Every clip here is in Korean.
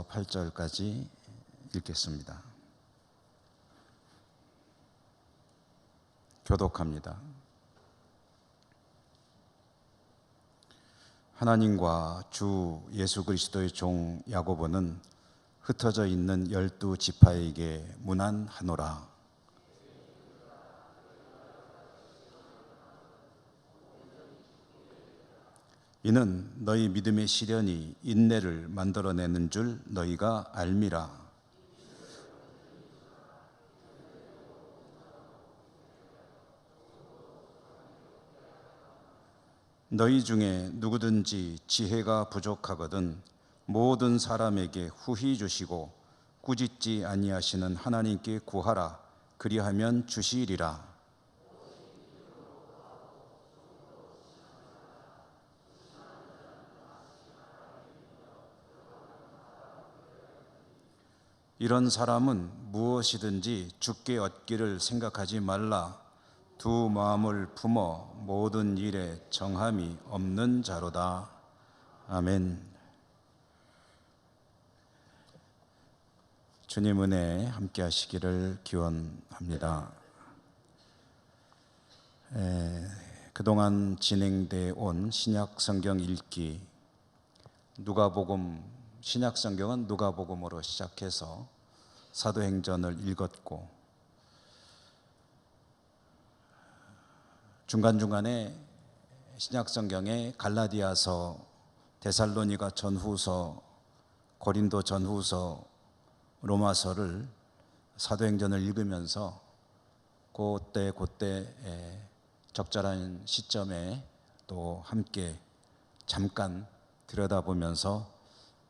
1절에서 8절까지 읽겠습니다. 교독합니다. 하나님과 주 예수 그리스도의 종 야고보는 흩어져 있는 12지파에게 문안하노라. 이는 너희 믿음의 시련이 인내를 만들어내는 줄 너희가 알미라. 너희 중에 누구든지 지혜가 부족하거든 모든 사람에게 후히 주시고 꾸짖지 아니하시는 하나님께 구하라. 그리하면 주시리라. 이런 사람은 무엇이든지 주께 얻기를 생각하지 말라. 두 마음을 품어 모든 일에 정함이 없는 자로다. 아멘. 주님 은혜 함께 하시기를 기원합니다. 그동안 진행되어 온 신약 성경 읽기, 누가복음, 신약 성경은 누가복음으로 시작해서 사도행전을 읽었고, 중간중간에 신약 성경에 갈라디아서, 데살로니가 전후서, 고린도 전후서, 로마서를 사도행전을 읽으면서 그때 적절한 시점에 또 함께 잠깐 들여다보면서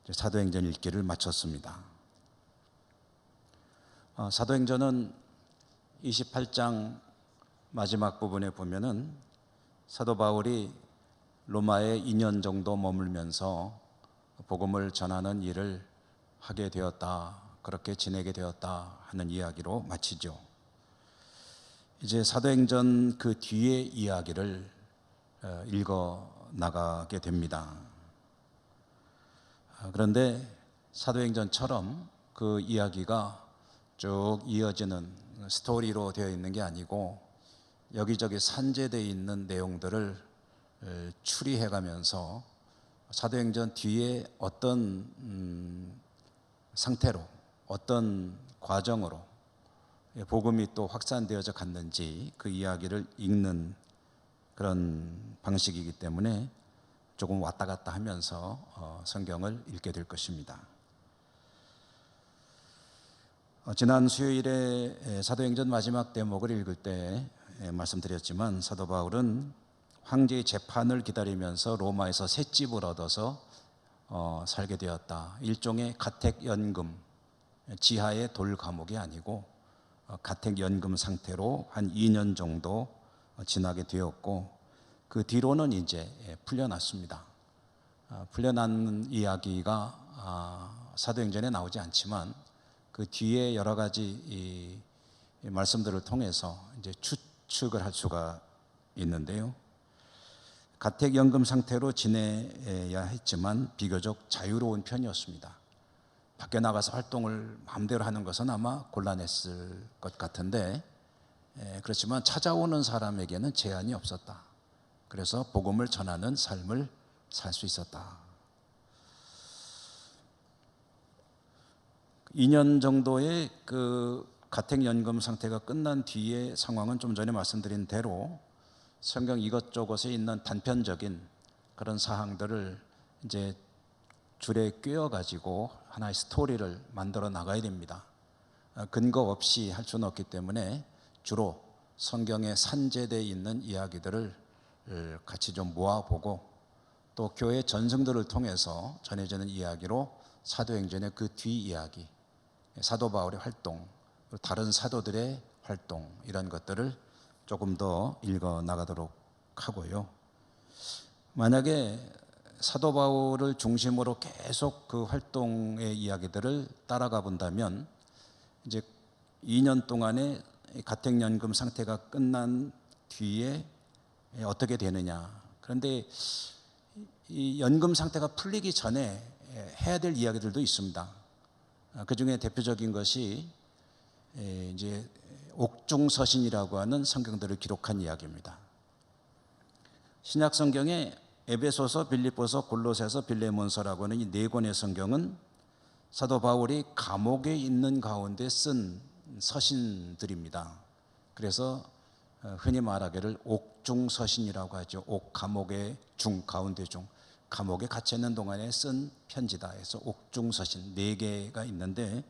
사도행전 읽기를 마쳤습니다. 사도행전은 28장 마지막 부분에 보면은 사도 바울이 로마에 2년 정도 머물면서 복음을 전하는 일을 하게 되었다, 그렇게 지내게 되었다 하는 이야기로 마치죠. 이제 사도행전 그 뒤의 이야기를 읽어 나가게 됩니다. 그런데 사도행전처럼 그 이야기가 쭉 이어지는 스토리로 되어 있는 게 아니고 여기저기 산재되어 있는 내용들을 추리해가면서 사도행전 뒤에 어떤 상태로, 어떤 과정으로 복음이 또 확산되어져 갔는지 그 이야기를 읽는 그런 방식이기 때문에 조금 왔다 갔다 하면서 성경을 읽게 될 것입니다. 지난 수요일에 사도행전 마지막 대목을 읽을 때 말씀드렸지만 사도 바울은 황제의 재판을 기다리면서 로마에서 새 집을 얻어서 살게 되었다. 일종의 가택연금, 지하의 돌 감옥이 아니고 가택연금 상태로 한 2년 정도 지나게 되었고, 그 뒤로는 이제 풀려났습니다. 풀려난 이야기가 사도행전에 나오지 않지만 그 뒤에 여러 가지 이 말씀들을 통해서 이제 추측을 할 수가 있는데요. 가택연금 상태로 지내야 했지만 비교적 자유로운 편이었습니다. 밖에 나가서 활동을 마음대로 하는 것은 아마 곤란했을 것 같은데, 그렇지만 찾아오는 사람에게는 제한이 없었다. 그래서 복음을 전하는 삶을 살 수 있었다. 2년 정도의 그 가택연금 상태가 끝난 뒤의 상황은 좀 전에 말씀드린 대로 성경 이것저것에 있는 단편적인 그런 사항들을 이제 줄에 꿰어가지고 하나의 스토리를 만들어 나가야 됩니다. 근거 없이 할 수는 없기 때문에 주로 성경에 산재되어 있는 이야기들을 같이 좀 모아보고, 또 교회 전승들을 통해서 전해지는 이야기로 사도행전의 그 뒤 이야기, 사도 바울의 활동, 다른 사도들의 활동, 이런 것들을 조금 더 읽어 나가도록 하고요. 만약에 사도 바울을 중심으로 계속 그 활동의 이야기들을 따라가 본다면 이제 2년 동안의 가택연금 상태가 끝난 뒤에 어떻게 되느냐. 그런데 이 연금 상태가 풀리기 전에 해야 될 이야기들도 있습니다. 그 중에 대표적인 것이 이제 옥중서신이라고 하는 성경들을 기록한 이야기입니다. 신약 성경에 에베소서, 빌립보서, 골로새서, 빌레몬서라고 하는 이 네 권의 성경은 사도 바울이 감옥에 있는 가운데 쓴 서신들입니다. 그래서 흔히 말하기를 옥중서신이라고 하죠. 옥, 감옥의 중, 가운데 중, 감옥에 갇혀 있는 동안에 쓴 편지다 해서 옥중서신 4개가 있는데,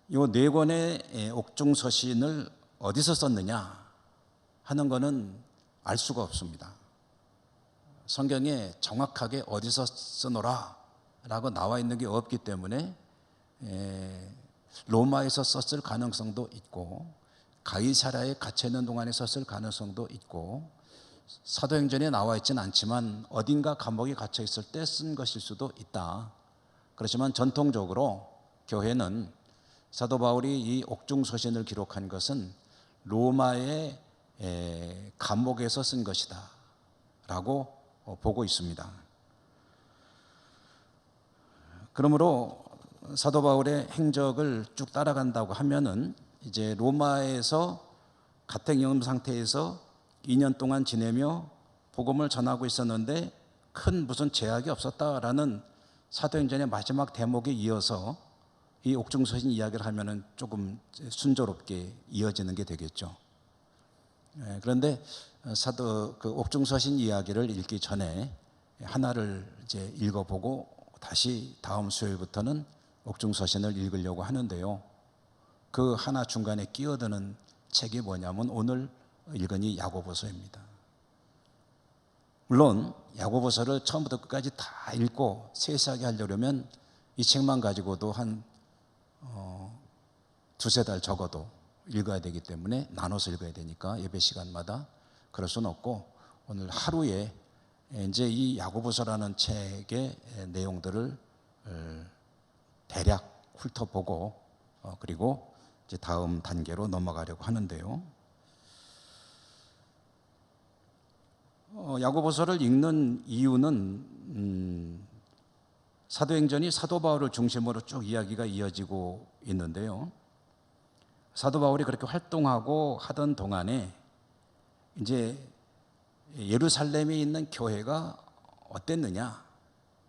이 4권의 옥중서신을 어디서 썼느냐 하는 것은 알 수가 없습니다. 성경에 정확하게 어디서 써놓으라 라고 나와 있는 게 없기 때문에 로마에서 썼을 가능성도 있고, 가이사랴에 갇혀 있는 동안에 썼을 가능성도 있고, 사도행전에 나와 있지는 않지만 어딘가 감옥에 갇혀 있을 때 쓴 것일 수도 있다. 그렇지만 전통적으로 교회는 사도 바울이 이 옥중서신을 기록한 것은 로마의 감옥에서 쓴 것이다 라고 보고 있습니다. 그러므로 사도 바울의 행적을 쭉 따라간다고 하면은 이제 로마에서 가택연금 상태에서 2년 동안 지내며 복음을 전하고 있었는데 큰 무슨 제약이 없었다라는 사도행전의 마지막 대목에 이어서 이 옥중서신 이야기를 하면은 조금 순조롭게 이어지는 게 되겠죠. 그런데 그 옥중서신 이야기를 읽기 전에 하나를 이제 읽어보고 다시 다음 수요일부터는 옥중서신을 읽으려고 하는데요. 그 하나 중간에 끼어드는 책이 뭐냐면 오늘 읽은 이 야고보서입니다. 물론 야고보서를 처음부터 끝까지 다 읽고 세세하게 하려면 이 책만 가지고도 한 두세 달 적어도 읽어야 되기 때문에 나눠서 읽어야 되니까 예배 시간마다 그럴 수는 없고, 오늘 하루에 이제 이 야고보서라는 책의 내용들을 대략 훑어보고 그리고 이제 다음 단계로 넘어가려고 하는데요. 야고보서를 읽는 이유는 사도행전이 사도 바울을 중심으로 쭉 이야기가 이어지고 있는데요. 사도 바울이 그렇게 활동하고 하던 동안에 이제 예루살렘에 있는 교회가 어땠느냐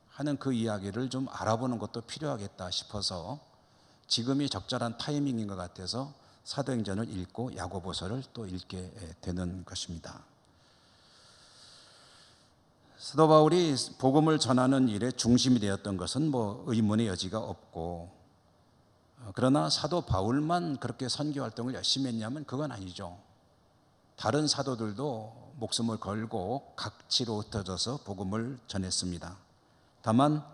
하는 그 이야기를 좀 알아보는 것도 필요하겠다 싶어서 지금이 적절한 타이밍인 것 같아서 사도행전을 읽고 야고보서를 또 읽게 되는 것입니다. 사도 바울이 복음을 전하는 일에 중심이 되었던 것은 뭐 의문의 여지가 없고, 그러나 사도 바울만 그렇게 선교 활동을 열심히 했냐면 그건 아니죠. 다른 사도들도 목숨을 걸고 각지로 흩어져서 복음을 전했습니다. 다만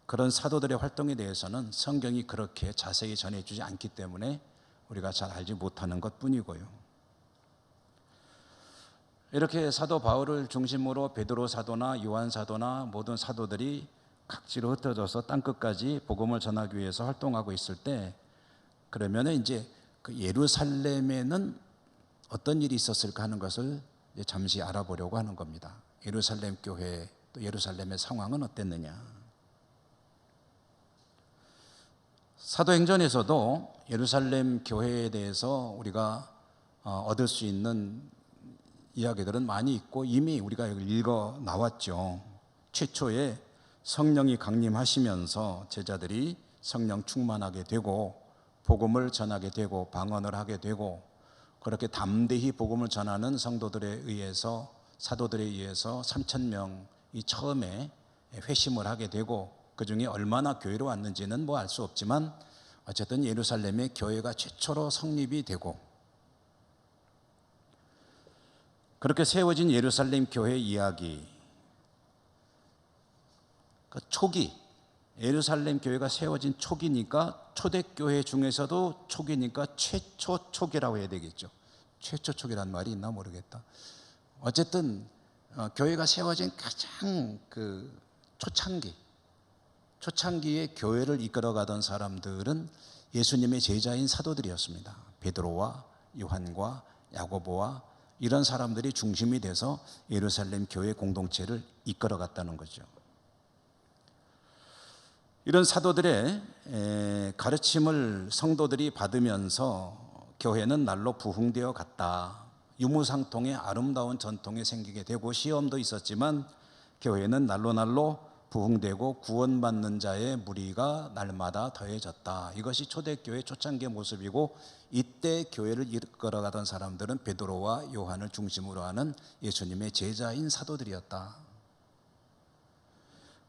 그런 사도들의 활동에 대해서는 성경이 그렇게 자세히 전해주지 않기 때문에 우리가 잘 알지 못하는 것뿐이고요. 이렇게 사도 바울을 중심으로 베드로 사도나 요한 사도나 모든 사도들이 각지로 흩어져서 땅끝까지 복음을 전하기 위해서 활동하고 있을 때, 그러면 이제 그 예루살렘에는 어떤 일이 있었을까 하는 것을 잠시 알아보려고 하는 겁니다. 예루살렘 교회, 또 예루살렘의 상황은 어땠느냐. 사도행전에서도 예루살렘 교회에 대해서 우리가 얻을 수 있는 이야기들은 많이 있고 이미 우리가 읽어 나왔죠. 최초에 성령이 강림하시면서 제자들이 성령 충만하게 되고 복음을 전하게 되고 방언을 하게 되고, 그렇게 담대히 복음을 전하는 성도들에 의해서, 사도들에 의해서 3,000명이 처음에 회심을 하게 되고, 그 중에 얼마나 교회로 왔는지는 뭐 알 수 없지만 어쨌든 예루살렘의 교회가 최초로 성립이 되고, 그렇게 세워진 예루살렘 교회 이야기, 그 초기 예루살렘 교회가 세워진 초기니까 초대교회 중에서도 초기니까 최초 초기라고 해야 되겠죠. 최초 초기란 말이 있나 모르겠다. 어쨌든 교회가 세워진 가장 그 초창기의 교회를 이끌어가던 사람들은 예수님의 제자인 사도들이었습니다. 베드로와 요한과 야고보와 이런 사람들이 중심이 돼서 예루살렘 교회 공동체를 이끌어갔다는 거죠. 이런 사도들의 가르침을 성도들이 받으면서 교회는 날로 부흥되어 갔다. 유무상통의 아름다운 전통이 생기게 되고 시험도 있었지만 교회는 날로 부흥되고 구원받는 자의 무리가 날마다 더해졌다. 이것이 초대교회 초창기의 모습이고, 이때 교회를 이끌어가던 사람들은 베드로와 요한을 중심으로 하는 예수님의 제자인 사도들이었다.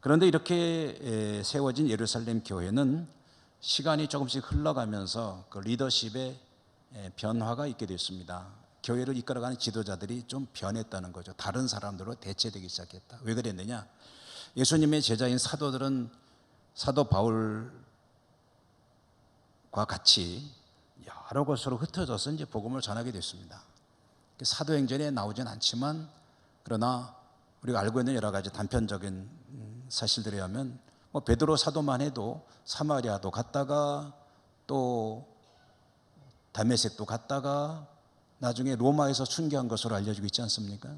그런데 이렇게 세워진 예루살렘 교회는 시간이 조금씩 흘러가면서 그 리더십에 변화가 있게 됐습니다. 교회를 이끌어가는 지도자들이 좀 변했다는 거죠. 다른 사람들로 대체되기 시작했다. 왜 그랬느냐? 예수님의 제자인 사도들은 사도 바울과 같이 여러 곳으로 흩어져서 이제 복음을 전하게 됐습니다. 사도행전에 나오진 않지만, 그러나 우리가 알고 있는 여러 가지 단편적인 사실들에 의하면 베드로 사도만 해도 사마리아도 갔다가 또 다메섹도 갔다가 나중에 로마에서 순교한 것으로 알려지고 있지 않습니까?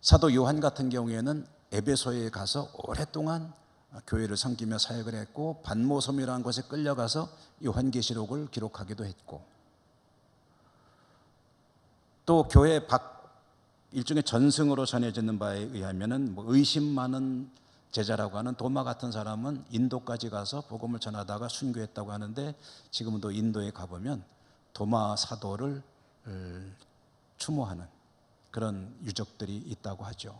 사도 요한 같은 경우에는 에베소에 가서 오랫동안 교회를 섬기며 사역을 했고, 반모섬이라는 곳에 끌려가서 요한계시록을 기록하기도 했고, 또 교회 밖 일종의 전승으로 전해지는 바에 의하면은 의심 많은 제자라고 하는 도마 같은 사람은 인도까지 가서 복음을 전하다가 순교했다고 하는데, 지금도 인도에 가보면 도마 사도를 추모하는 그런 유적들이 있다고 하죠.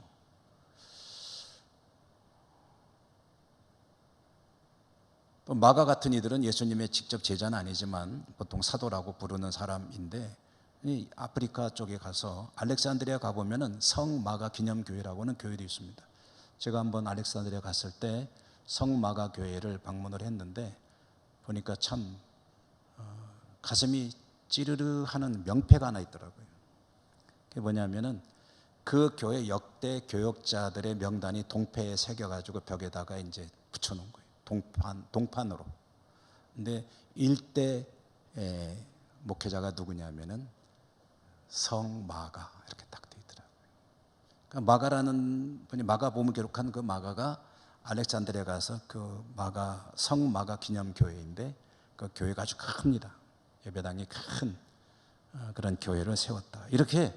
또 마가 같은 이들은 예수님의 직접 제자는 아니지만 보통 사도라고 부르는 사람인데, 이 아프리카 쪽에 가서 알렉산드리아 가보면은 성마가 기념교회라고는 교회도 있습니다. 제가 한번 알렉산드리아 갔을 때 성마가 교회를 방문을 했는데 보니까 참 가슴이 찌르르 하는 명패가 하나 있더라고요. 그게 뭐냐면은 그 교회 역대 교역자들의 명단이 동패에 새겨가지고 벽에다가 이제 붙여놓은 거예요. 동판으로. 근데 일대 목회자가 누구냐면은 성마가 이렇게 딱 돼 있더라고요. 그러니까 마가라는 분이 마가복음을 기록한 그 마가가 알렉산드리아 가서 그 마가 성마가 기념교회인데 그 교회가 아주 큽니다. 예배당이 큰 그런 교회를 세웠다. 이렇게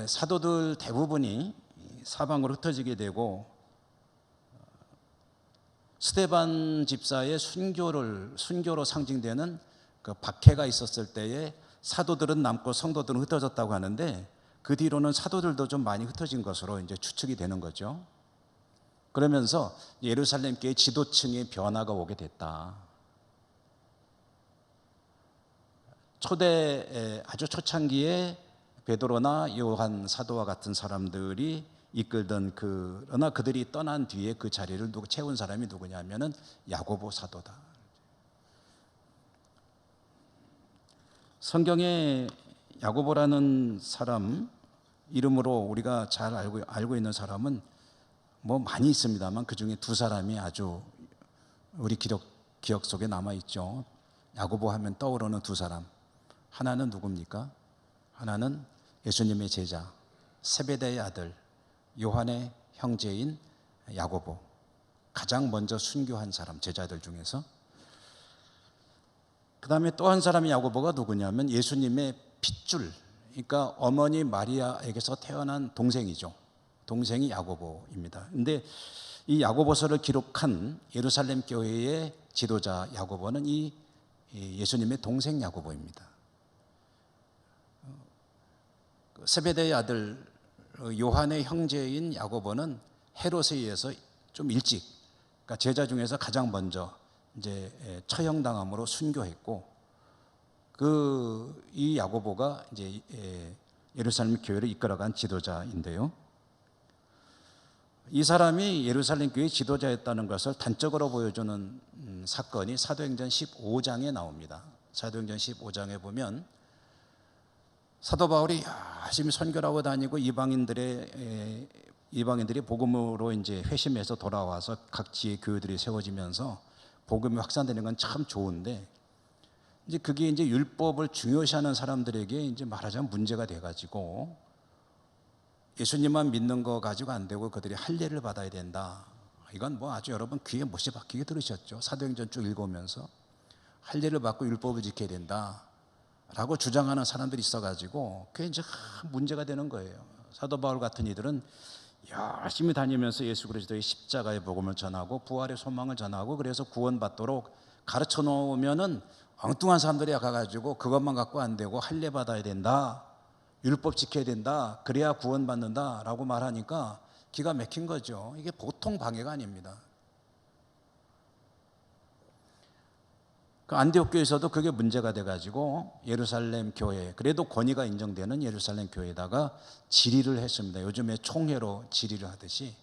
사도들 대부분이 사방으로 흩어지게 되고, 스데반 집사의 순교로 상징되는 그 박해가 있었을 때에 사도들은 남고 성도들은 흩어졌다고 하는데, 그 뒤로는 사도들도 좀 많이 흩어진 것으로 이제 추측이 되는 거죠. 그러면서 예루살렘 교회 지도층의 변화가 오게 됐다. 아주 초창기에 베드로나 요한 사도와 같은 사람들이 이끌던 그러나 그들이 떠난 뒤에 그 자리를 채운 사람이 누구냐면은 야고보 사도다. 성경에 야고보라는 사람 이름으로 우리가 잘 알고 있는 사람은 많이 있습니다만, 그 중에 두 사람이 아주 우리 기억 속에 남아 있죠. 야고보 하면 떠오르는 두 사람. 하나는 누굽니까? 하나는 예수님의 제자 세베대의 아들 요한의 형제인 야고보, 가장 먼저 순교한 사람, 제자들 중에서. 그 다음에 또 한 사람이 야고보가 누구냐면 예수님의 핏줄, 그러니까 어머니 마리아에게서 태어난 동생이죠. 동생이 야고보입니다. 근데 이 야고보서를 기록한 예루살렘 교회의 지도자 야고보는 이 예수님의 동생 야고보입니다. 세베대의 아들 요한의 형제인 야고보는 헤롯에 의해서 좀 일찍, 그러니까 제자 중에서 가장 먼저 이제 처형당함으로 순교했고, 이 야고보가 이제 예루살렘 교회를 이끌어간 지도자인데요. 이 사람이 예루살렘 교회 지도자였다는 것을 단적으로 보여주는 사건이 사도행전 15장에 나옵니다. 사도행전 15장에 보면 사도 바울이 열심히 선교를 하고 다니고 이방인들이 복음으로 이제 회심해서 돌아와서 각 지의 교회들이 세워지면서 복음이 확산되는 건 참 좋은데, 이제 그게 이제 율법을 중요시하는 사람들에게 이제 말하자면 문제가 돼가지고 예수님만 믿는 거 가지고 안 되고 그들이 할례를 받아야 된다. 이건 뭐 아주 여러분 귀에 못이 박히게 들으셨죠. 사도행전 쭉 읽으면서 할례를 받고 율법을 지켜야 된다라고 주장하는 사람들이 있어가지고 그게 이제 문제가 되는 거예요. 사도 바울 같은 이들은 열심히 다니면서 예수 그리스도의 십자가의 복음을 전하고 부활의 소망을 전하고 그래서 구원받도록 가르쳐 놓으면은 엉뚱한 사람들이 가가지고 그것만 갖고 안 되고 할례 받아야 된다, 율법 지켜야 된다, 그래야 구원받는다라고 말하니까 기가 막힌 거죠. 이게 보통 방해가 아닙니다. 그 안디옥 교회에서도 그게 문제가 돼가지고 예루살렘 교회, 그래도 권위가 인정되는 예루살렘 교회에다가 질의를 했습니다. 요즘에 총회로 질의를 하듯이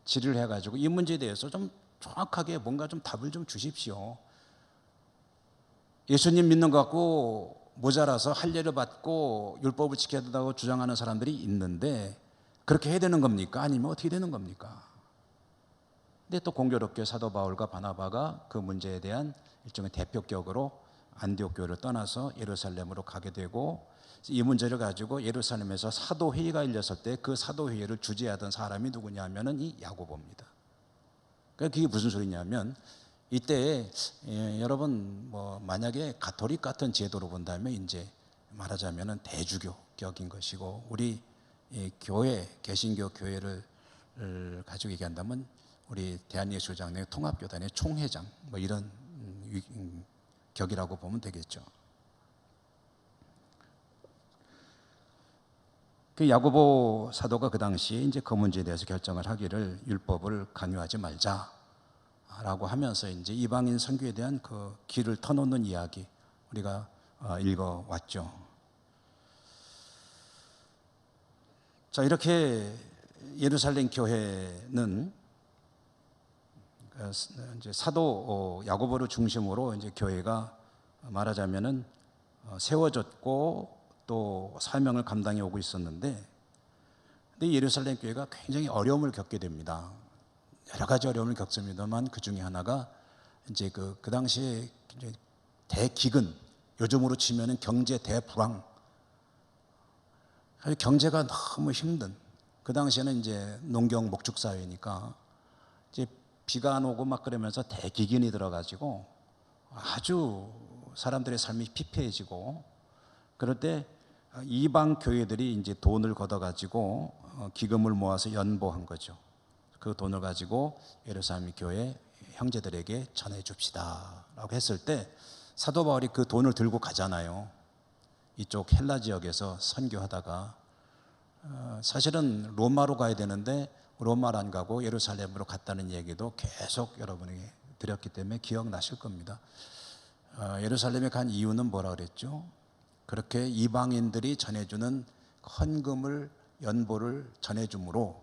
질의를 해가지고 이 문제에 대해서 좀 정확하게 뭔가 좀 답을 좀 주십시오. 예수님 믿는 것 같고 모자라서 할례를 받고 율법을 지켜야 된다고 주장하는 사람들이 있는데 그렇게 해야 되는 겁니까? 아니면 어떻게 되는 겁니까? 근데 또 공교롭게 사도 바울과 바나바가 그 문제에 대한 일종의 대표격으로 안디옥 교회를 떠나서 예루살렘으로 가게 되고 이 문제를 가지고 예루살렘에서 사도회의가 열렸을 때 그 사도회의를 주재하던 사람이 누구냐면은 이 야고보입니다. 그러니까 그게 무슨 소리냐면 이때 여러분 뭐 만약에 가톨릭 같은 제도로 본다면 이제 말하자면은 대주교격인 것이고 우리 교회 개신교 교회를 가지고 얘기한다면 우리 대한예수장로회 통합교단의 총회장 뭐 이런 격이라고 보면 되겠죠. 그 야고보 사도가 그 당시에 이제 그 문제에 대해서 결정을 하기를 율법을 강요하지 말자라고 하면서 이제 이방인 선교에 대한 그 길을 터놓는 이야기 우리가 읽어왔죠. 자, 이렇게 예루살렘 교회는 이제 사도 야고보를 중심으로 이제 교회가 말하자면은 세워졌고 또 사명을 감당해 오고 있었는데, 근데 예루살렘 교회가 굉장히 어려움을 겪게 됩니다. 여러 가지 어려움을 겪습니다만 그 중에 하나가 이제 그 당시에 이제 대기근, 요즘으로 치면은 경제 대불황, 경제가 너무 힘든 그 당시에는 이제 농경 목축 사회니까 이제 비가 안 오고 막 그러면서 대기근이 들어가지고 아주 사람들의 삶이 피폐해지고 그럴 때 이방 교회들이 이제 돈을 걷어가지고 기금을 모아서 연보한 거죠. 그 돈을 가지고 예루살렘 교회 형제들에게 전해줍시다라고 했을 때 사도 바울이 그 돈을 들고 가잖아요. 이쪽 헬라 지역에서 선교하다가 사실은 로마로 가야 되는데 로마를 안 가고 예루살렘으로 갔다는 얘기도 계속 여러분에게 드렸기 때문에 기억나실 겁니다. 예루살렘에 간 이유는 뭐라 그랬죠? 그렇게 이방인들이 전해주는 헌금을 연보를 전해주므로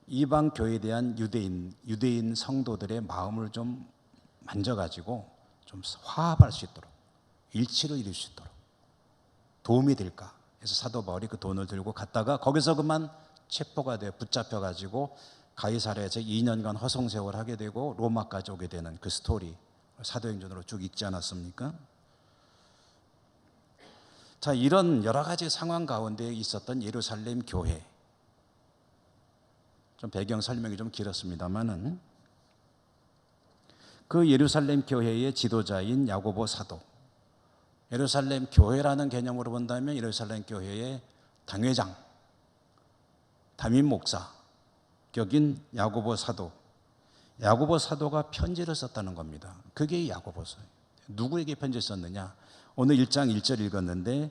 이방 교회에 대한 유대인 성도들의 마음을 좀 만져가지고 좀 화합할 수 있도록 일치를 이룰 수 있도록 도움이 될까 해서 사도 바울이 그 돈을 들고 갔다가 거기서 그만 체포가 돼 붙잡혀가지고 가이사랴에서 2년간 허송세월 하게 되고 로마까지 오게 되는 그 스토리 사도행전으로 쭉 읽지 않았습니까? 자, 이런 여러 가지 상황 가운데 있었던 예루살렘 교회, 좀 배경 설명이 좀 길었습니다만은 그 예루살렘 교회의 지도자인 야고보 사도, 예루살렘 교회라는 개념으로 본다면 예루살렘 교회의 당회장, 담임 목사 격인 야고보 사도, 야고보 사도가 편지를 썼다는 겁니다. 그게 야고보서예요. 누구에게 편지를 썼느냐? 오늘 1장 1절 읽었는데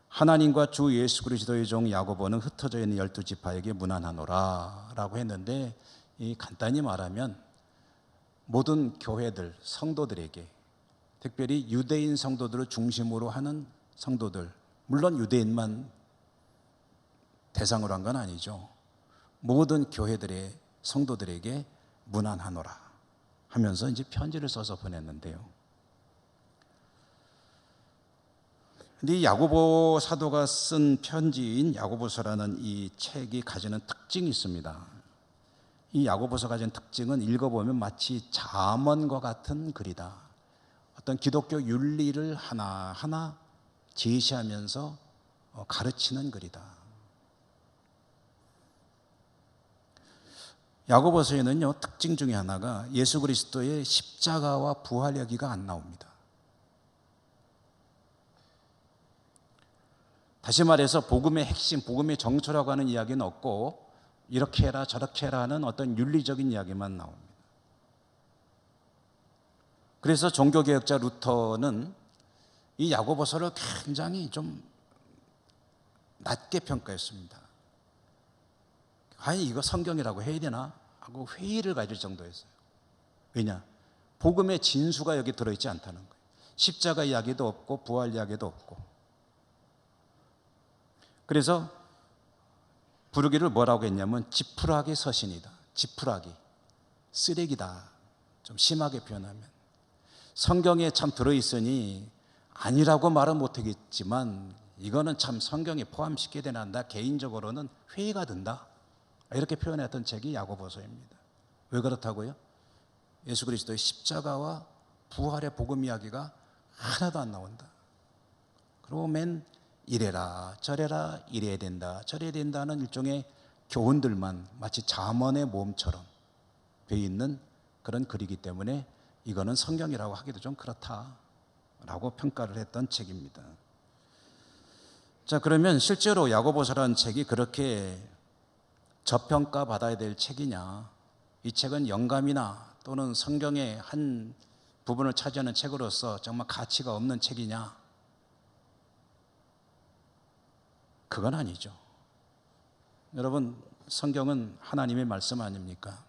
하나님과 주 예수 그리스도의 종 야고보는 흩어져 있는 12지파에게 문안하노라 라고 했는데 이 간단히 말하면 모든 교회들, 성도들에게 특별히 유대인 성도들을 중심으로 하는 성도들, 물론 유대인만 대상으로 한 건 아니죠. 모든 교회들의 성도들에게 문안하노라 하면서 이제 편지를 써서 보냈는데요. 근데 이 야고보 사도가 쓴 편지인 야고보서라는 이 책이 가지는 특징이 있습니다. 이 야고보서 가진 특징은 읽어보면 마치 잠언과 같은 글이다. 어떤 기독교 윤리를 하나하나 제시하면서 가르치는 글이다. 야고보서에는요, 특징 중에 하나가 예수 그리스도의 십자가와 부활 이야기가 안 나옵니다. 다시 말해서 복음의 핵심, 복음의 정초라고 하는 이야기는 없고 이렇게 해라 저렇게 해라 하는 어떤 윤리적인 이야기만 나옵니다. 그래서 종교개혁자 루터는 이 야고보서를 굉장히 좀 낮게 평가했습니다. 아니 이거 성경이라고 해야 되나 하고 회의를 가질 정도였어요. 왜냐? 복음의 진수가 여기 들어있지 않다는 거예요. 십자가 이야기도 없고 부활 이야기도 없고. 그래서 부르기를 뭐라고 했냐면 지푸라기 서신이다. 지푸라기, 쓰레기다. 좀 심하게 표현하면. 성경에 참 들어있으니 아니라고 말은 못하겠지만 이거는 참 성경에 포함시켜야 되나, 나 개인적으로는 회의가 든다. 이렇게 표현했던 책이 야고보서입니다. 왜 그렇다고요? 예수 그리스도의 십자가와 부활의 복음 이야기가 하나도 안 나온다. 그리고 맨 이래라 저래라, 이래야 된다 저래야 된다는 일종의 교훈들만 마치 잠언의 모음처럼 돼 있는 그런 글이기 때문에 이거는 성경이라고 하기도 좀 그렇다라고 평가를 했던 책입니다. 자, 그러면 실제로 야고보서라는 책이 그렇게 저평가 받아야 될 책이냐, 이 책은 영감이나 또는 성경의 한 부분을 차지하는 책으로서 정말 가치가 없는 책이냐, 그건 아니죠. 여러분, 성경은 하나님의 말씀 아닙니까?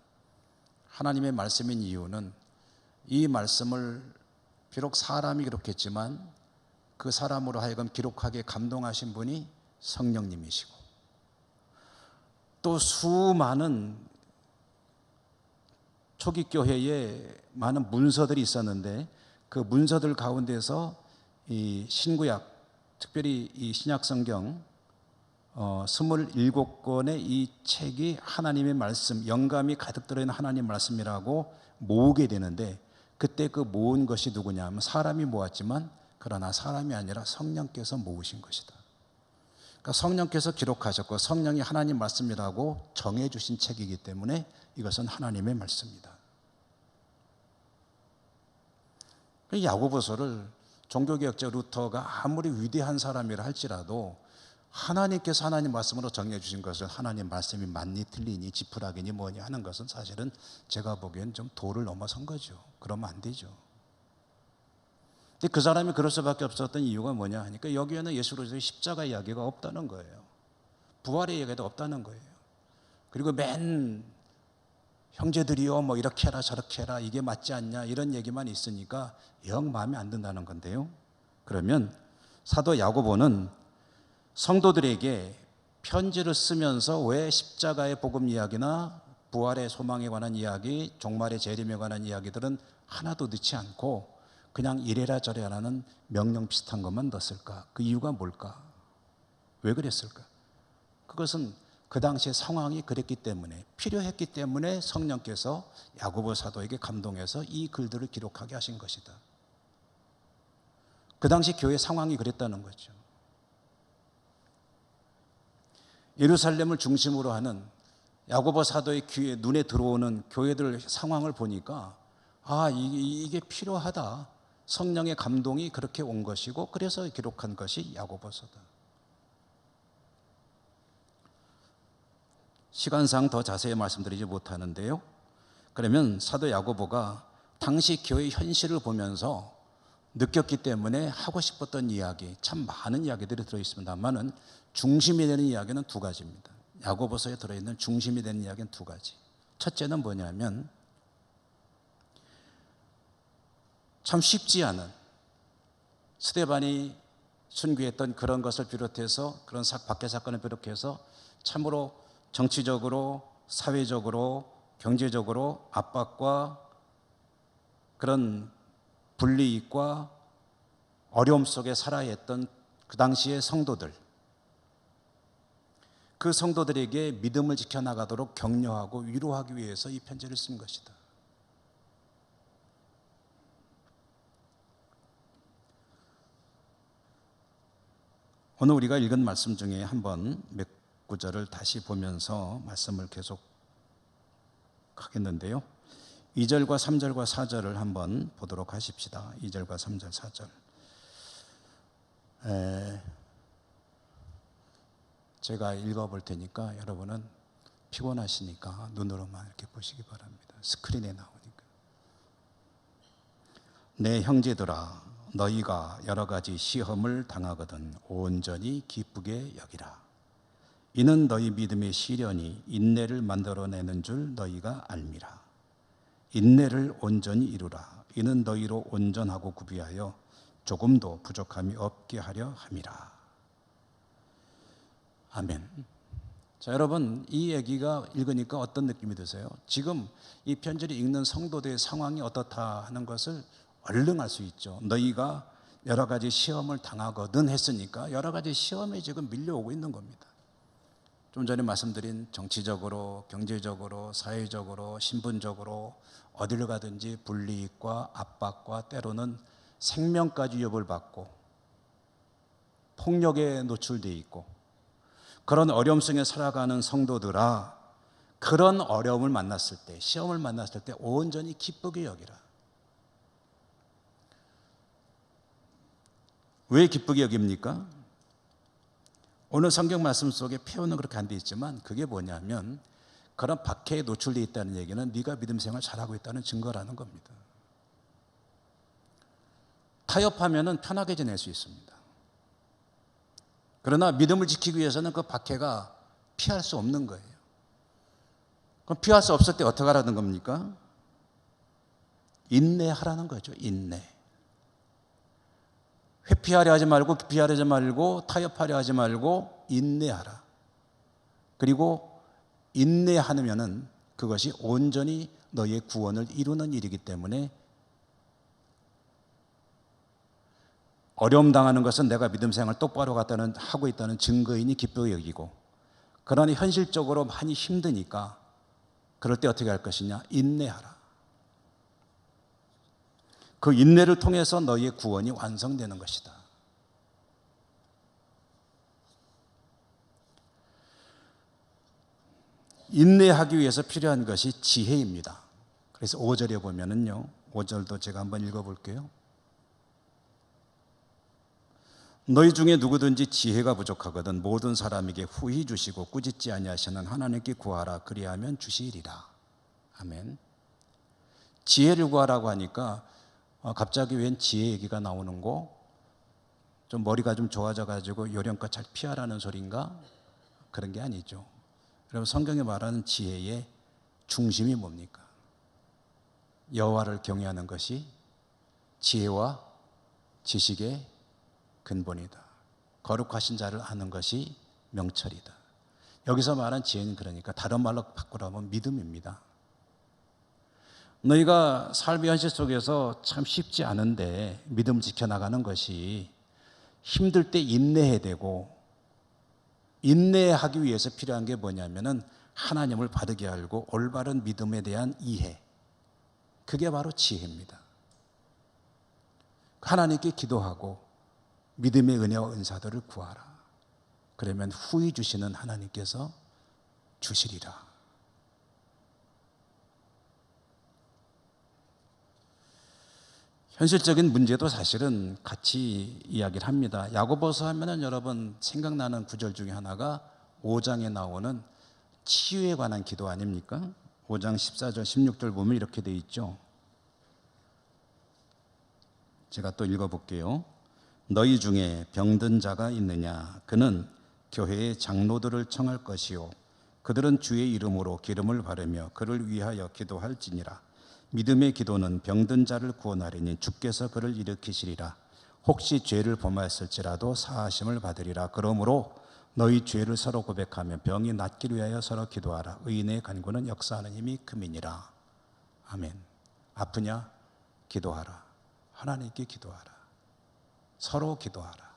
하나님의 말씀인 이유는 이 말씀을 비록 사람이 기록했지만 그 사람으로 하여금 기록하게 감동하신 분이 성령님이시고, 또 수많은 초기 교회에 많은 문서들이 있었는데 그 문서들 가운데서 이 신구약, 특별히 이 신약 성경 27권의 이 책이 하나님의 말씀, 영감이 가득 들어있는 하나님 말씀이라고 모으게 되는데, 그때 그 모은 것이 누구냐 하면 사람이 모았지만 그러나 사람이 아니라 성령께서 모으신 것이다. 그러니까 성령께서 기록하셨고 성령이 하나님 말씀이라고 정해주신 책이기 때문에 이것은 하나님의 말씀이다. 야고보서를 종교개혁자 루터가 아무리 위대한 사람이라 할지라도 하나님께서 하나님 말씀으로 정해 주신 것을 하나님 말씀이 맞니 틀리니 지푸라기니 뭐니 하는 것은 사실은 제가 보기엔 좀 도를 넘어선 거죠. 그러면 안 되죠. 근데 그 사람이 그럴 수밖에 없었던 이유가 뭐냐 하니까 여기에는 예수 그리스도의 십자가 이야기가 없다는 거예요. 부활의 이야기도 없다는 거예요. 그리고 맨 형제들이요 뭐 이렇게 해라 저렇게 해라 이게 맞지 않냐 이런 얘기만 있으니까 영 마음에 안 든다는 건데요. 그러면 사도 야고보는 성도들에게 편지를 쓰면서 왜 십자가의 복음 이야기나 부활의 소망에 관한 이야기, 종말의 재림에 관한 이야기들은 하나도 넣지 않고 그냥 이래라 저래라는 명령 비슷한 것만 넣었을까? 그 이유가 뭘까? 왜 그랬을까? 그것은 그 당시의 상황이 그랬기 때문에, 필요했기 때문에 성령께서 야고보 사도에게 감동해서 이 글들을 기록하게 하신 것이다. 그 당시 교회 상황이 그랬다는 거죠. 예루살렘을 중심으로 하는 야고보 사도의 귀에 눈에 들어오는 교회들 상황을 보니까 이게 필요하다. 성령의 감동이 그렇게 온 것이고 그래서 기록한 것이 야고보서다. 시간상 더 자세히 말씀드리지 못하는데요. 그러면 사도 야고보가 당시 교회 현실을 보면서 느꼈기 때문에 하고 싶었던 이야기, 참 많은 이야기들이 들어있습니다만은 중심이 되는 이야기는 두 가지입니다. 야고보서에 들어있는 중심이 되는 이야기는 두 가지. 첫째는 뭐냐면 참 쉽지 않은 스데반이 순교했던 그런 것을 비롯해서 그런 박해 사건을 비롯해서 참으로 정치적으로 사회적으로 경제적으로 압박과 그런 불이익과 어려움 속에 살아야 했던 그 당시의 성도들, 그 성도들에게 믿음을 지켜나가도록 격려하고 위로하기 위해서 이 편지를 쓴 것이다. 오늘 우리가 읽은 말씀 중에 한번 몇 구절을 다시 보면서 말씀을 계속 하겠는데요. 2절과 3절과 4절을 한번 보도록 하십시다. 2절과 3절, 4절. 제가 읽어볼 테니까 여러분은 피곤하시니까 눈으로만 이렇게 보시기 바랍니다. 스크린에 나오니까. 내 형제들아, 너희가 여러 가지 시험을 당하거든 온전히 기쁘게 여기라. 이는 너희 믿음의 시련이 인내를 만들어내는 줄 너희가 알미라. 인내를 온전히 이루라. 이는 너희로 온전하고 구비하여 조금도 부족함이 없게 하려 함이라. 아멘. 자, 여러분, 이 얘기가 읽으니까 어떤 느낌이 드세요? 지금 이 편지를 읽는 성도들의 상황이 어떻다 하는 것을 얼른 알 수 있죠. 너희가 여러 가지 시험을 당하거든 했으니까 여러 가지 시험에 지금 밀려오고 있는 겁니다. 좀 전에 말씀드린 정치적으로, 경제적으로, 사회적으로, 신분적으로 어디를 가든지 불이익과 압박과 때로는 생명까지 위협을 받고 폭력에 노출되어 있고 그런 어려움 속에 살아가는 성도들아, 그런 어려움을 만났을 때, 시험을 만났을 때 온전히 기쁘게 여기라. 왜 기쁘게 여깁니까? 오늘 성경 말씀 속에 표현은 그렇게 안 돼 있지만 그게 뭐냐면 그런 박해에 노출되어 있다는 얘기는 네가 믿음 생활 잘하고 있다는 증거라는 겁니다. 타협하면 편하게 지낼 수 있습니다. 그러나 믿음을 지키기 위해서는 그 박해가 피할 수 없는 거예요. 그럼 피할 수 없을 때 어떻게 하라는 겁니까? 인내하라는 거죠. 인내. 회피하려 하지 말고, 기피하려 하지 말고, 타협하려 하지 말고 인내하라. 그리고 인내하면은 그것이 온전히 너의 구원을 이루는 일이기 때문에 어려움 당하는 것은 내가 믿음 생활을 똑바로 하고 있다는 증거이니 기쁘게 여기고, 그러나 현실적으로 많이 힘드니까 그럴 때 어떻게 할 것이냐? 인내하라. 그 인내를 통해서 너희의 구원이 완성되는 것이다. 인내하기 위해서 필요한 것이 지혜입니다. 그래서 5절에 보면은요, 5절도 제가 한번 읽어볼게요. 너희 중에 누구든지 지혜가 부족하거든 모든 사람에게 후히 주시고 꾸짖지 아니하시는 하나님께 구하라. 그리하면 주시리라. 아멘. 지혜를 구하라고 하니까 갑자기 웬 지혜 얘기가 나오는 거, 좀 머리가 좀 좋아져 가지고 요령껏 잘 피하라는 소리인가? 그런 게 아니죠. 여러분, 성경에 말하는 지혜의 중심이 뭡니까? 여호와를 경외하는 것이 지혜와 지식의 근본이다. 거룩하신 자를 아는 것이 명철이다. 여기서 말한 지혜는 그러니까 다른 말로 바꾸라면 믿음입니다. 너희가 삶의 현실 속에서 참 쉽지 않은데 믿음 지켜나가는 것이 힘들 때 인내해야 되고, 인내하기 위해서 필요한 게 뭐냐면은 하나님을 바르게 알고 올바른 믿음에 대한 이해, 그게 바로 지혜입니다. 하나님께 기도하고 믿음의 은혜와 은사들을 구하라. 그러면 후히 주시는 하나님께서 주시리라. 현실적인 문제도 사실은 같이 이야기를 합니다. 야고보서 하면은 여러분 생각나는 구절 중에 하나가 5장에 나오는 치유에 관한 기도 아닙니까? 5장 14절 16절 보면 이렇게 돼 있죠. 제가 또 읽어볼게요. 너희 중에 병든 자가 있느냐? 그는 교회의 장로들을 청할 것이요 그들은 주의 이름으로 기름을 바르며 그를 위하여 기도할지니라. 믿음의 기도는 병든 자를 구원하리니 주께서 그를 일으키시리라. 혹시 죄를 범하였을지라도 사하심을 받으리라. 그러므로 너희 죄를 서로 고백하며 병이 낫기를 위하여 서로 기도하라. 의인의 간구는 역사하는 힘이 큼이니라. 아멘. 아프냐? 기도하라. 하나님께 기도하라. 서로 기도하라.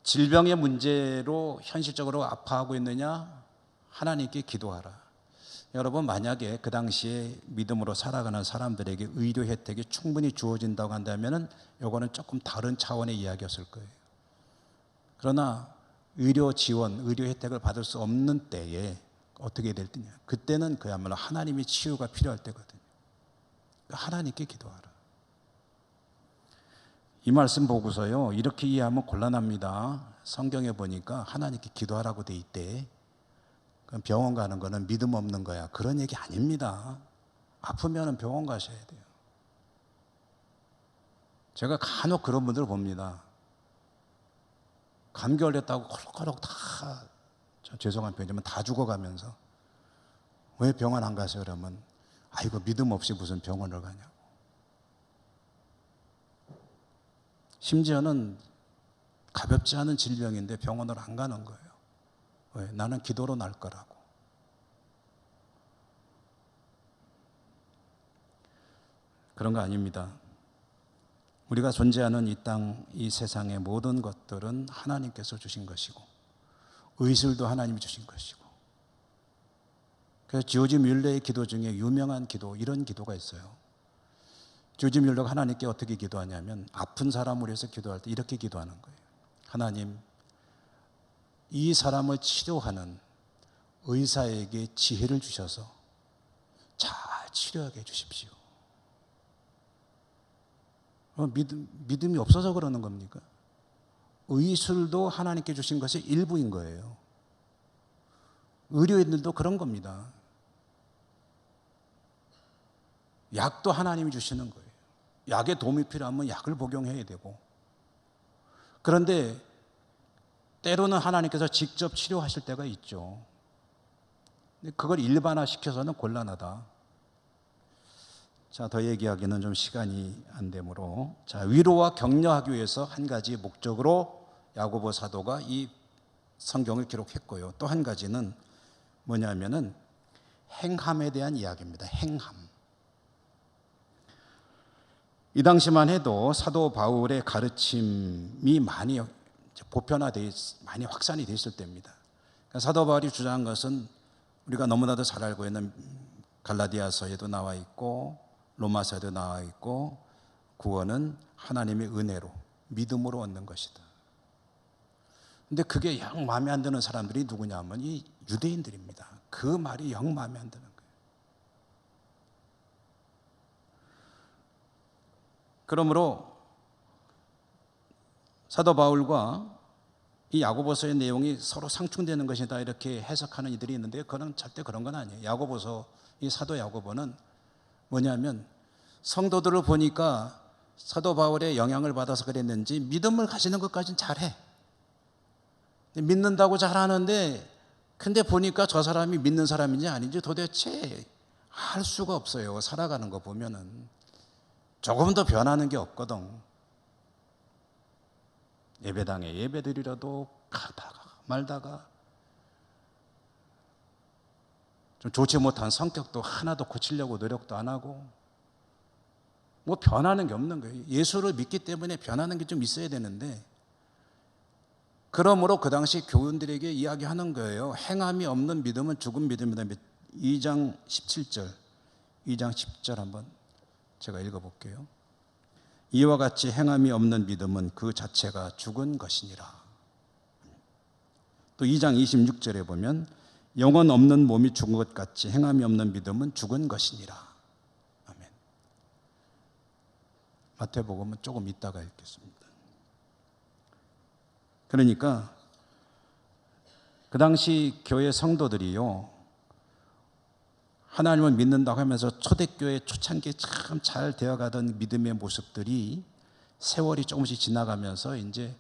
질병의 문제로 현실적으로 아파하고 있느냐? 하나님께 기도하라. 여러분, 만약에 그 당시에 믿음으로 살아가는 사람들에게 의료 혜택이 충분히 주어진다고 한다면 이거는 조금 다른 차원의 이야기였을 거예요. 그러나 의료 지원, 의료 혜택을 받을 수 없는 때에 어떻게 될 때냐? 그때는 그야말로 하나님의 치유가 필요할 때거든요. 하나님께 기도하라. 이 말씀 보고서요, 이렇게 이해하면 곤란합니다. 성경에 보니까 하나님께 기도하라고 돼 있대. 그럼 병원 가는 거는 믿음 없는 거야. 그런 얘기 아닙니다. 아프면 병원 가셔야 돼요. 제가 간혹 그런 분들 봅니다. 감기 걸렸다고 콜록콜록 다, 죄송한 표현이지만 다 죽어가면서 왜 병원 안 가세요? 그러면 아이고 믿음 없이 무슨 병원을 가냐고. 심지어는 가볍지 않은 질병인데 병원을 안 가는 거예요. 왜? 나는 기도로 날 거라고. 그런 거 아닙니다. 우리가 존재하는 이 땅, 이 세상의 모든 것들은 하나님께서 주신 것이고 의술도 하나님이 주신 것이고, 그래서 조지 뮬러의 기도 중에 유명한 기도, 이런 기도가 있어요. 조지 뮬러가 하나님께 어떻게 기도하냐면 아픈 사람을 위해서 기도할 때 이렇게 기도하는 거예요. 하나님, 이 사람을 치료하는 의사에게 지혜를 주셔서 잘 치료하게 해주십시오. 믿음이 없어서 그러는 겁니까? 의술도 하나님께 주신 것이 일부인 거예요. 의료인들도 그런 겁니다. 약도 하나님이 주시는 거예요. 약에 도움이 필요하면 약을 복용해야 되고, 그런데 때로는 하나님께서 직접 치료하실 때가 있죠. 그걸 일반화시켜서는 곤란하다. 자, 더 얘기하기는 좀 시간이 안 되므로, 자, 위로와 격려하기 위해서 한 가지 목적으로 야고보 사도가 이 성경을 기록했고요. 또 한 가지는 뭐냐면은 행함에 대한 이야기입니다. 행함. 이 당시만 해도 사도 바울의 가르침이 많이 보편화되어 많이 확산이 되어 있을 때입니다. 그러니까 사도 바울이 주장한 것은 우리가 너무나도 잘 알고 있는 갈라디아서에도 나와 있고 로마서에도 나와 있고, 구원은 하나님의 은혜로 믿음으로 얻는 것이다. 근데 그게 영 마음에 안 드는 사람들이 누구냐면 이 유대인들입니다. 그 말이 영 마음에 안 드는 거예요. 그러므로 사도 바울과 이 야고보서의 내용이 서로 상충되는 것이다 이렇게 해석하는 이들이 있는데, 그건 절대 그런 건 아니에요. 야고보서, 이 사도 야고보는 뭐냐면 성도들을 보니까 사도 바울의 영향을 받아서 그랬는지 믿음을 가지는 것까지는 잘해. 믿는다고 잘하는데, 근데 보니까 저 사람이 믿는 사람인지 아닌지 도대체 알 수가 없어요. 살아가는 거 보면은 조금 더 변하는 게 없거든. 예배당에 예배드리려도 가다가 말다가, 좀 좋지 못한 성격도 하나도 고치려고 노력도 안 하고, 뭐 변하는 게 없는 거예요. 예수를 믿기 때문에 변하는 게 좀 있어야 되는데, 그러므로 그 당시 교인들에게 이야기하는 거예요. 행함이 없는 믿음은 죽은 믿음이다. 2장 17절, 2장 10절 한번 제가 읽어볼게요. 이와 같이 행함이 없는 믿음은 그 자체가 죽은 것이니라. 또 2장 26절에 보면 영혼 없는 몸이 죽은 것 같이 행함이 없는 믿음은 죽은 것이니라. 아멘. 마태복음은 조금 이따가 읽겠습니다. 그러니까 그 당시 교회 성도들이요, 하나님을 믿는다고 하면서 초대교회 초창기에 참 잘 되어가던 믿음의 모습들이 세월이 조금씩 지나가면서 이제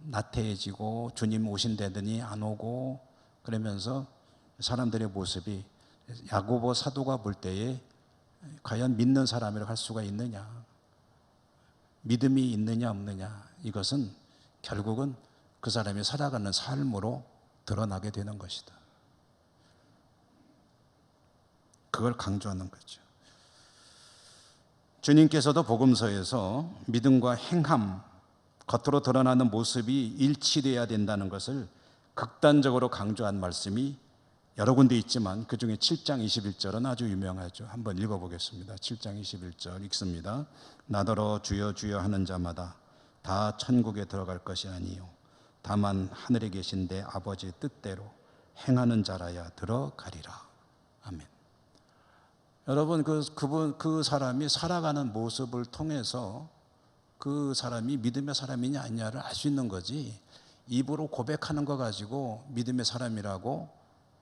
나태해지고 주님 오신다더니 안 오고 그러면서 사람들의 모습이 야고보 사도가 볼 때에 과연 믿는 사람이라고 할 수가 있느냐, 믿음이 있느냐 없느냐, 이것은 결국은 그 사람이 살아가는 삶으로 드러나게 되는 것이다. 그걸 강조하는 거죠. 주님께서도 복음서에서 믿음과 행함, 겉으로 드러나는 모습이 일치되어야 된다는 것을 극단적으로 강조한 말씀이 여러 군데 있지만 그 중에 7장 21절은 아주 유명하죠. 한번 읽어보겠습니다. 7장 21절 읽습니다. 나더러 주여 주여 하는 자마다 다 천국에 들어갈 것이 아니요 다만 하늘에 계신 내 아버지의 뜻대로 행하는 자라야 들어가리라. 아멘. 여러분, 그 사람이 살아가는 모습을 통해서 그 사람이 믿음의 사람이냐 아니냐를 알 수 있는 거지, 입으로 고백하는 거 가지고 믿음의 사람이라고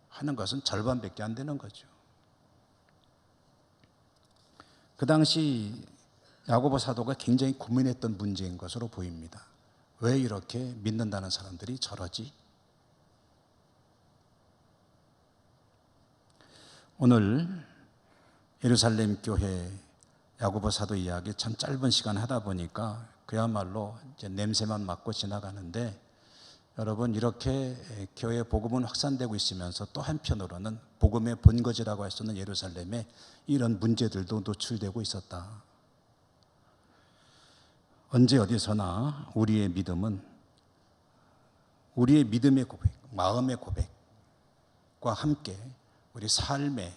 하는 것은 절반밖에 안 되는 거죠. 그 당시 야고보 사도가 굉장히 고민했던 문제인 것으로 보입니다. 왜 이렇게 믿는다는 사람들이 저러지? 오늘 예루살렘 교회 야고보 사도 이야기 참 짧은 시간 하다 보니까 그야말로 이제 냄새만 맡고 지나가는데, 여러분, 이렇게 교회 복음은 확산되고 있으면서 또 한편으로는 복음의 본거지라고 할 수 있는 예루살렘에 이런 문제들도 노출되고 있었다. 언제 어디서나 우리의 믿음은 우리의 믿음의 고백, 마음의 고백과 함께 우리 삶의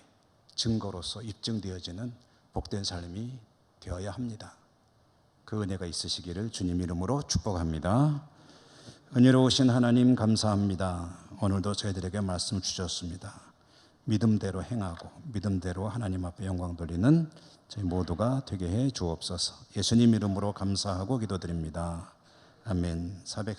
증거로서 입증되어지는 복된 삶이 되어야 합니다. 그 은혜가 있으시기를 주님 이름으로 축복합니다. 은혜로우신 하나님 감사합니다. 오늘도 저희들에게 말씀 주셨습니다. 믿음대로 행하고 믿음대로 하나님 앞에 영광 돌리는 저희 모두가 되게 해 주옵소서. 예수님 이름으로 감사하고 기도드립니다. 아멘.